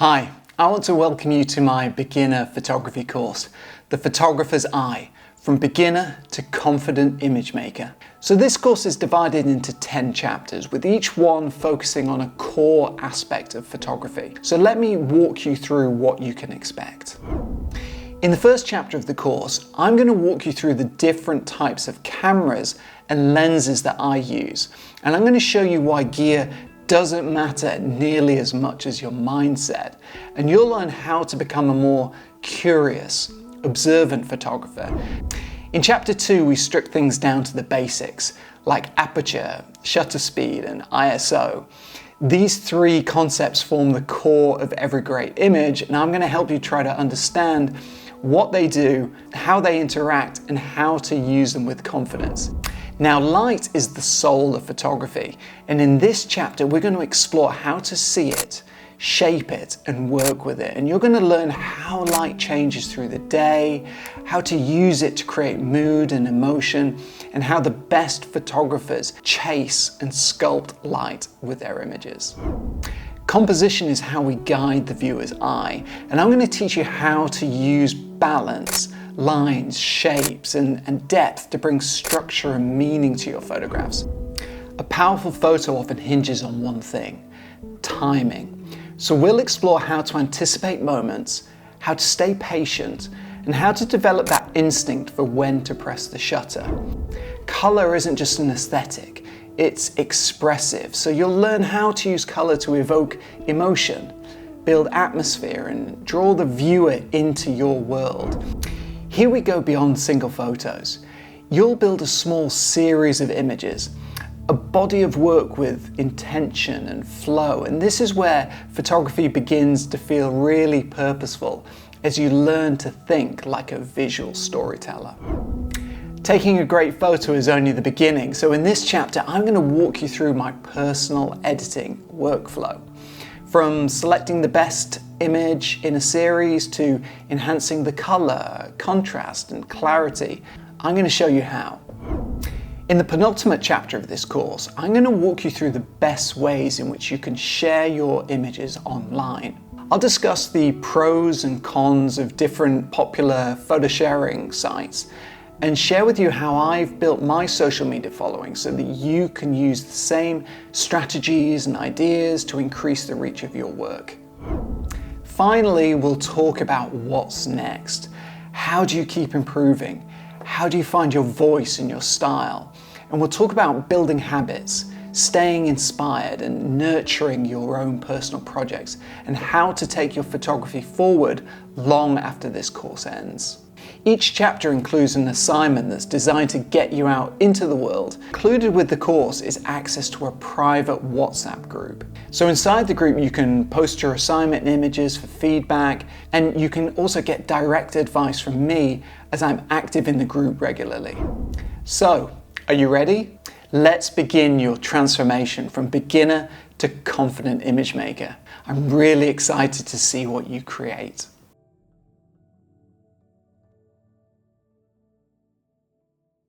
Hi, I want to welcome you to my beginner photography course, The Photographer's Eye, from beginner to confident image maker. So this course is divided into 10 chapters, with each one focusing on a core aspect of photography. So let me walk you through what you can expect. In the first chapter of the course, I'm going to walk you through the different types of cameras and lenses that I use. And I'm going to show you why gear doesn't matter nearly as much as your mindset. And you'll learn how to become a more curious, observant photographer. In chapter 2, we strip things down to the basics, like aperture, shutter speed, and ISO. These three concepts form the core of every great image, and I'm going to help you try to understand what they do, how they interact, and how to use them with confidence. Now, light is the soul of photography, and in this chapter we're going to explore how to see it, shape it, and work with it. And you're going to learn how light changes through the day, how to use it to create mood and emotion, and how the best photographers chase and sculpt light with their images. Composition is how we guide the viewer's eye, and I'm going to teach you how to use balance, lines, shapes, and depth to bring structure and meaning to your photographs. A powerful photo often hinges on one thing: timing. So we'll explore how to anticipate moments, how to stay patient, and how to develop that instinct for when to press the shutter. Color isn't just an aesthetic, it's expressive. So you'll learn how to use color to evoke emotion, build atmosphere, and draw the viewer into your world. Here we go beyond single photos. You'll build a small series of images, a body of work with intention and flow, and this is where photography begins to feel really purposeful as you learn to think like a visual storyteller. Taking a great photo is only the beginning, so in this chapter I'm going to walk you through my personal editing workflow. From selecting the best image in a series to enhancing the color, contrast, and clarity, I'm going to show you how. In the penultimate chapter of this course, I'm going to walk you through the best ways in which you can share your images online. I'll discuss the pros and cons of different popular photo sharing sites and share with you how I've built my social media following so that you can use the same strategies and ideas to increase the reach of your work. Finally, we'll talk about what's next. How do you keep improving? How do you find your voice and your style? And we'll talk about building habits, staying inspired, and nurturing your own personal projects, and how to take your photography forward long after this course ends. Each chapter includes an assignment that's designed to get you out into the world. Included with the course is access to a private WhatsApp group. So inside the group you can post your assignment and images for feedback, and you can also get direct advice from me as I'm active in the group regularly. So, are you ready? Let's begin your transformation from beginner to confident image maker. I'm really excited to see what you create.